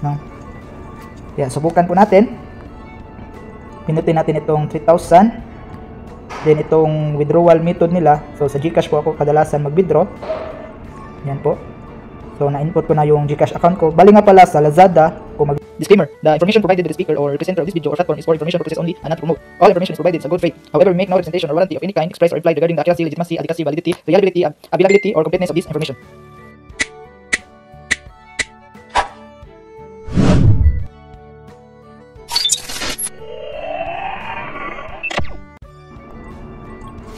no? Yeah, subukan po natin. Pinutin natin itong 3,000. Then itong withdrawal method nila. So sa GCash po ako kadalasan mag-withdraw. Yan po. So na-input ko na yung GCash account ko. Bali nga pala sa Lazada, kung Disclaimer: the information provided by the speaker or presenter of this video or platform is for information purposes only and not to promote. All information is provided in good faith. However, we make no representation or warranty of any kind expressed or implied regarding the accuracy, legitimacy, adequacy, validity, reliability, availability, or completeness of this information.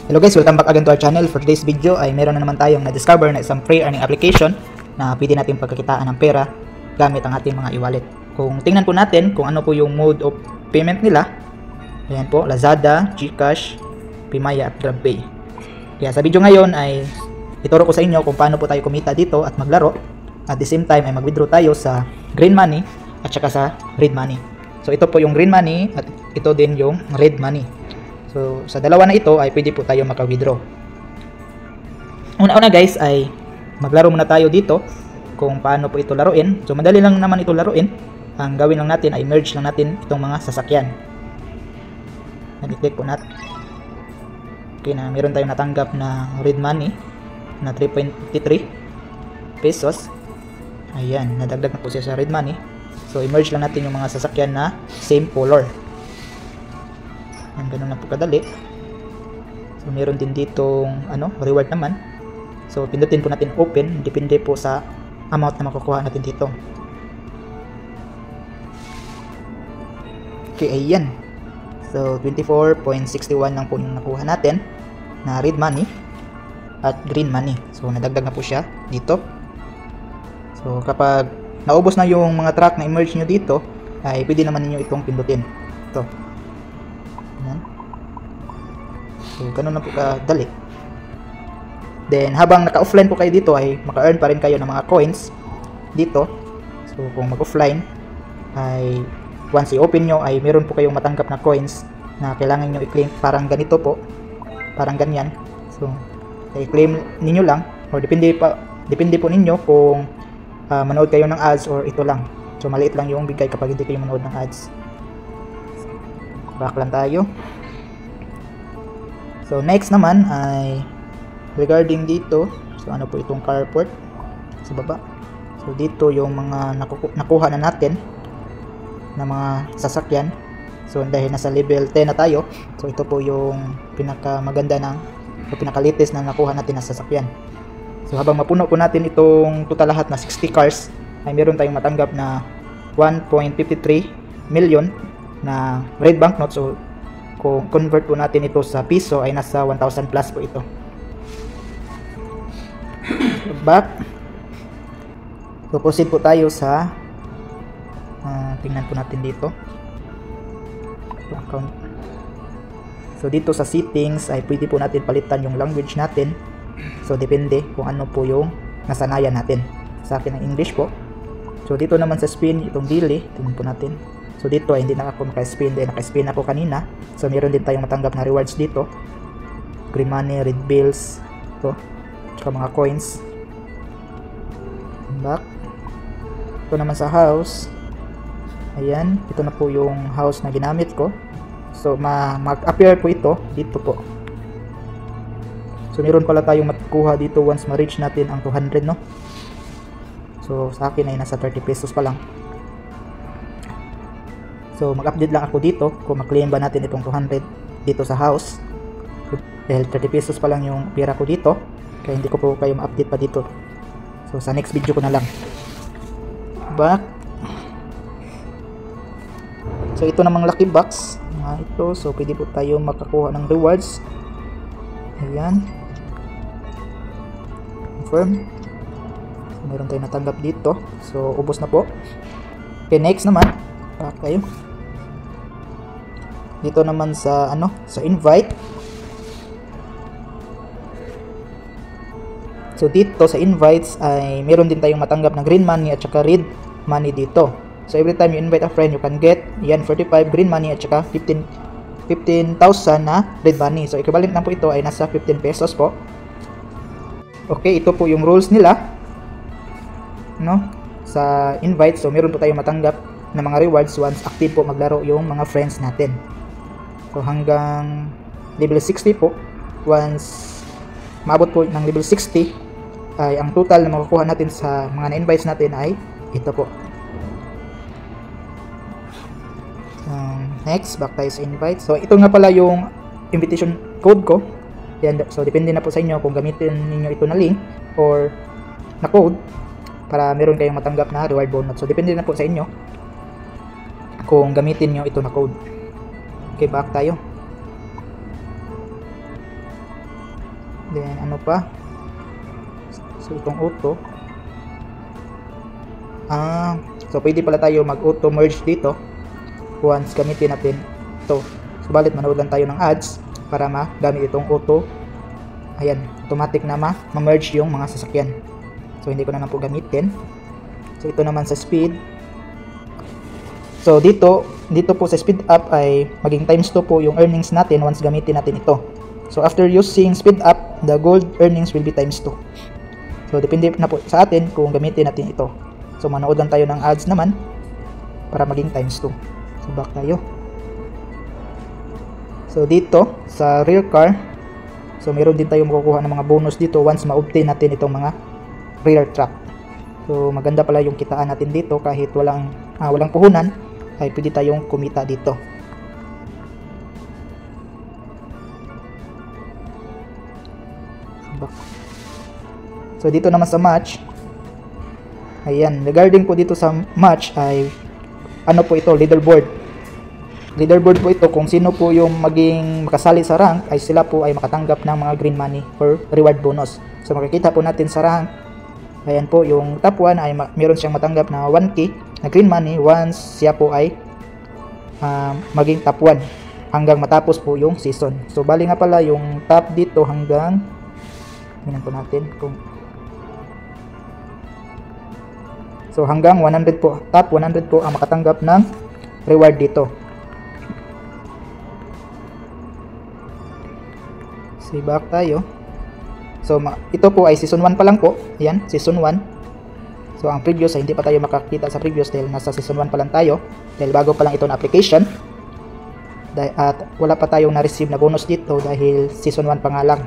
Hello guys, welcome back again to our channel. For today's video ay meron na naman tayong na-discover na isang free earning application na pwede natin pagkakitaan ng pera gamit ang ating mga e-wallet. Kung tingnan po natin kung ano po yung mode of payment nila, ayan po, Lazada, GCash, Paymaya at GrabPay. Kaya sa video ngayon ay ituro ko sa inyo kung paano po tayo kumita dito at maglaro. At the same time ay mag-withdraw tayo sa green money at saka sa red money. So ito po yung green money at ito din yung red money. So sa dalawa na ito ay pwede po tayo maka-withdraw. Una-una guys ay maglaro muna tayo dito kung paano po ito laruin. So madali lang naman ito laruin. Ang gawin lang natin ay merge lang natin itong mga sasakyan. I-click po natin. Okay, na meron tayong natanggap na red money na 3.53 pesos. Ayan, nadagdag na po siya sa red money. So i-merge lang natin yung mga sasakyan na same color. Ayan, ganun lang po kadali. So meron din ditong reward naman. So pindutin po natin open, depende po sa amount na makukuha natin dito. Okay, ayan. So 24.61 lang po yung nakuha natin na red money at green money. So nadagdag na po siya dito. So kapag naubos na yung mga track na i-merge nyo dito, ay pwede naman ninyo itong pindutin. Ito. Ayan. So ganun lang po kadali. Then habang naka-offline po kayo dito ay maka-earn pa rin kayo ng mga coins dito. So kung mag-offline ay once i-open nyo ay meron po kayong matanggap na coins na kailangan nyo i-claim. Parang ganito po, parang ganyan. So i-claim ninyo lang or depende po ninyo kung manood kayo ng ads or ito lang. So maliit lang yung bigay kapag hindi kayo manood ng ads. Back lang tayo. So next naman ay regarding dito. So ano po itong carport sa baba. So dito yung mga nakuha na natin na mga sasakyan. So dahil nasa level 10 na tayo, so ito po yung pinakamaganda o pinakalitis na nakuha natin na sasakyan. So habang mapuno po natin itong total lahat na 60 cars, ay meron tayong matanggap na 1.53 million na red banknote. So kung convert po natin ito sa piso ay nasa 1,000 plus po ito. Back. So proceed po tayo sa tingnan po natin dito account. So dito sa settings ay pwede po natin palitan yung language natin. So depende kung ano po yung nasanayan natin. Sa akin ang English po. So dito naman sa spin itong daily, tingnan po natin. So dito ay hindi na ako naka-spin, dahil naka-spin ako kanina. So meron din tayong matanggap na rewards dito. Green money, red bills, ito, tsaka mga coins. Back. Ito naman sa house. Ayan, ito na po yung house na ginamit ko. So mag-appear po ito dito po. So meron pala tayong makukuha dito once ma-reach natin ang 200, no? So sa akin ay nasa 30 pesos pa lang. So mag-update lang ako dito kung ma-claim ba natin itong 200 dito sa house. Dahil 30 pesos pa lang yung pera ko dito, kaya hindi ko po kayo ma-update pa dito. So sa next video ko na lang. Back. So ito namang lucky box ito. So pwede po tayo makakuha ng rewards. Ayan. Confirm. So, meron tayong natanggap dito. So ubos na po. Okay, next naman. Back tayo. Dito naman sa sa invite. So dito sa invites ay meron din tayong matanggap na green money at saka red money dito. So every time you invite a friend, you can get 45 green money at saka 15,000 na red money. So equivalent na po ito ay nasa 15 pesos po. Okay, ito po yung rules nila. sa invite. So meron po tayong matanggap na mga rewards once active po maglaro yung mga friends natin. So hanggang level 60 po, once maabot po ng level 60 ay ang total na makukuha natin sa mga na-invites natin ay ito po. Next, back tayo sa invite. So ito nga pala yung invitation code ko. Yan, so depende na po sa inyo kung gamitin niyo ito na link or na code para meron kayong matanggap na reward bonus. So depende na po sa inyo kung gamitin niyo ito na code. Okay, back tayo. Then ano pa? So itong auto. So pwede pala tayo mag-auto merge dito once gamitin natin ito. Subalit manood lang tayo ng ads para magamit itong auto. Ayan, automatic na ma-merge yung mga sasakyan. So hindi ko na po gamitin. So ito naman sa speed. So dito po sa speed up ay maging times 2 po yung earnings natin once gamitin natin ito. So after using speed up, the gold earnings will be times 2. So depende na po sa atin kung gamitin natin ito. So manood lang tayo ng ads naman para maging times 2. So back tayo. So dito sa rear car, so meron din tayong makukuha ng mga bonus dito once ma-obtain natin itong mga rear truck. So maganda pala yung kitaan natin dito kahit walang puhunan ay pwede tayong kumita dito. So dito naman sa match, ayan, regarding po dito sa match ay ano po ito, leaderboard po ito. Kung sino po yung maging makasali sa rank ay sila po ay makatanggap ng mga green money or reward bonus. So makikita po natin sa rank, ayan po, yung top 1 ay meron siyang matanggap na 1k na green money once siya po ay maging top 1 hanggang matapos po yung season. So bali nga pala yung top dito hanggang, tingnan po natin kung so hanggang 100 po, top 100 po ang makatanggap ng reward dito. So back tayo. So ito po ay season 1 pa lang po. Yan, season 1. So ang previous ay hindi pa tayo makakita sa previous dahil nasa season 1 pa lang tayo. Dahil bago pa lang ito na application. At wala pa tayong na-receive na bonus dito dahil season 1 pa nga lang.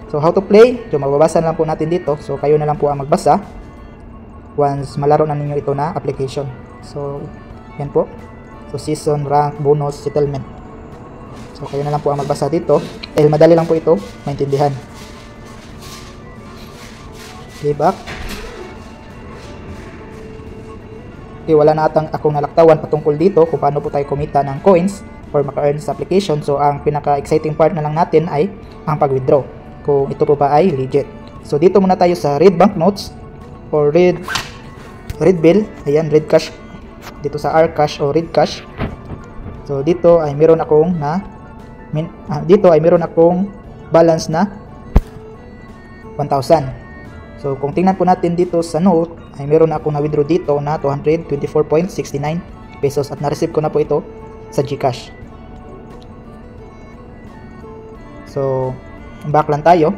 So how to play? So mababasa lang po natin dito. So kayo na lang po ang magbasa once malaro na ninyo ito na application. So yan po. So season, rank, bonus, settlement. So kayo na lang po ang magbasa dito dahil madali lang po ito maintindihan. Okay, back. Okay, wala na atang akong nalaktawan patungkol dito kung paano po tayo kumita ng coins or maka-earn sa application. So ang pinaka-exciting part na lang natin ay ang pag-withdraw, kung ito po ba ay legit. So dito muna tayo sa red banknotes or red bill. Ayan, red cash. Dito sa R cash o red cash. So dito ay meron akong balance na 1,000. So kung tingnan po natin dito sa note ay meron akong na-withdraw dito na 224.69 pesos at na-receive ko na po ito sa GCash. So back lang tayo.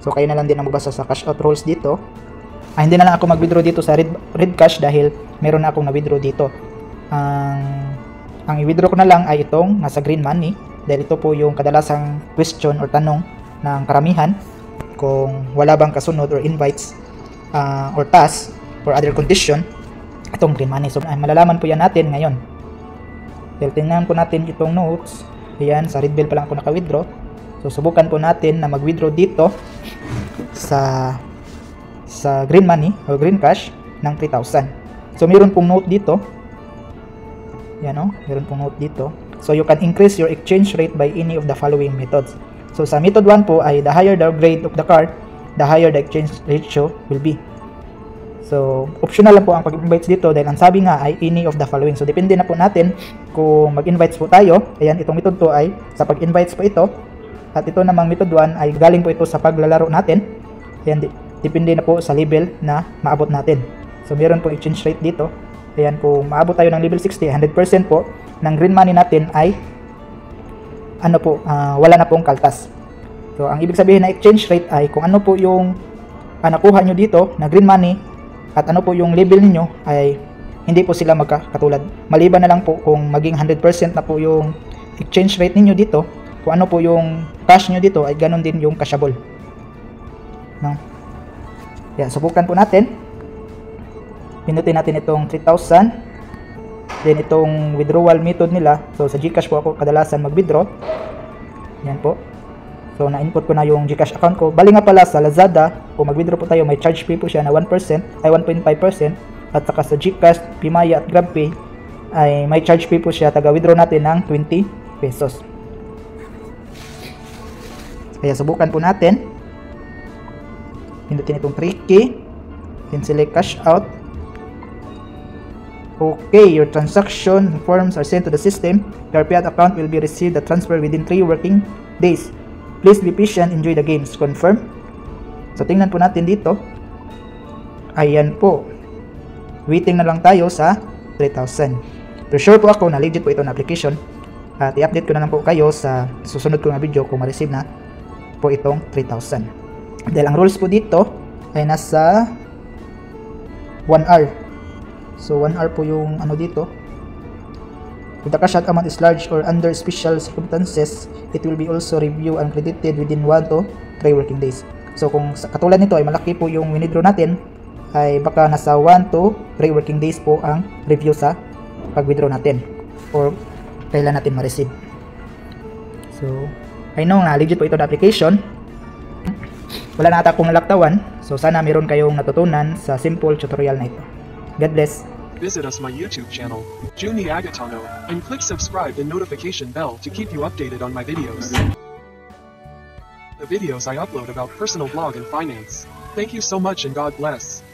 So kayo na lang din ang magbasa sa cash out rules dito. Hindi na lang ako mag-withdraw dito sa red cash dahil meron na akong na-withdraw dito. Ang i-withdraw ko na lang ay itong nasa green money dahil ito po yung kadalasang question or tanong ng karamihan kung wala bang kasunod or invites or task or other condition itong green money. So malalaman po yan natin ngayon dahil tingnan po natin itong notes. Ayan, sa red bill pa lang ako naka-withdraw. So subukan po natin na mag-withdraw dito sa green money o green cash ng 3,000. So meron pong note dito. Yan o, meron pong note dito. So you can increase your exchange rate by any of the following methods. So sa method 1 po ay the higher the grade of the card, the higher the exchange ratio will be. So optional lang po ang pag-invite dito dahil ang sabi nga ay any of the following. So depende na po natin kung mag-invites po tayo. Ayan, itong method 2 ay sa pag-invites po ito. At ito namang method 1 ay galing po ito sa paglalaro natin. Ayan, depende na po sa level na maabot natin. So meron po exchange rate dito. Ayan, kung maabot tayo ng level 60, 100% po ng green money natin ay wala na pong kaltas. So ang ibig sabihin na exchange rate ay kung ano po yung nakuha nyo dito na green money at ano po yung level niyo ay hindi po sila magkakatulad. Maliban na lang po kung maging 100% na po yung exchange rate niyo dito, kung ano po yung cash nyo dito ay ganun din yung cashable. No? Yan, subukan po natin. Pinutin natin itong 3,000. Then itong withdrawal method nila. So sa GCash po ako kadalasan mag-withdraw. Yan po. So na-input ko na yung GCash account ko. Bali nga pala sa Lazada, kung mag-withdraw po tayo, may charge fee po siya na 1%, ay 1.5%. At saka sa GCash, Pimaya at GrabPay ay may charge fee po siya. Taga-withdraw natin ng 20 pesos. Kaya subukan po natin. Pindutin itong 3K. Then select cash out. Okay, your transaction forms are sent to the system. Your payout account will be received the transfer within 3 working days. Please be patient, enjoy the games. Confirm. So tingnan po natin dito. Ayan po. Waiting na lang tayo sa 3,000. Pero sure po ako na legit po ito na application. At i-update ko na lang po kayo sa susunod ko na video kung ma-receive na po itong 3,000. Dahil ang rules po dito ay nasa 1 hour. So 1 hour po yung ano dito. If the cash out amount is large or under special circumstances, it will be also reviewed and credited within 1 to 3 working days. So kung katulad nito ay malaki po yung withdraw natin, ay baka nasa 1 to 3 working days po ang review sa pag-withdraw natin or kailan natin ma-receive. So I know na legit po ito na application. Wala na ata akong nalaktawan. So sana meron kayong natutunan sa simple tutorial na ito. God bless. Visit us my YouTube channel, Juni Agatano, and click subscribe and notification bell to keep you updated on my videos. The videos I upload about personal blog and finance. Thank you so much and God bless.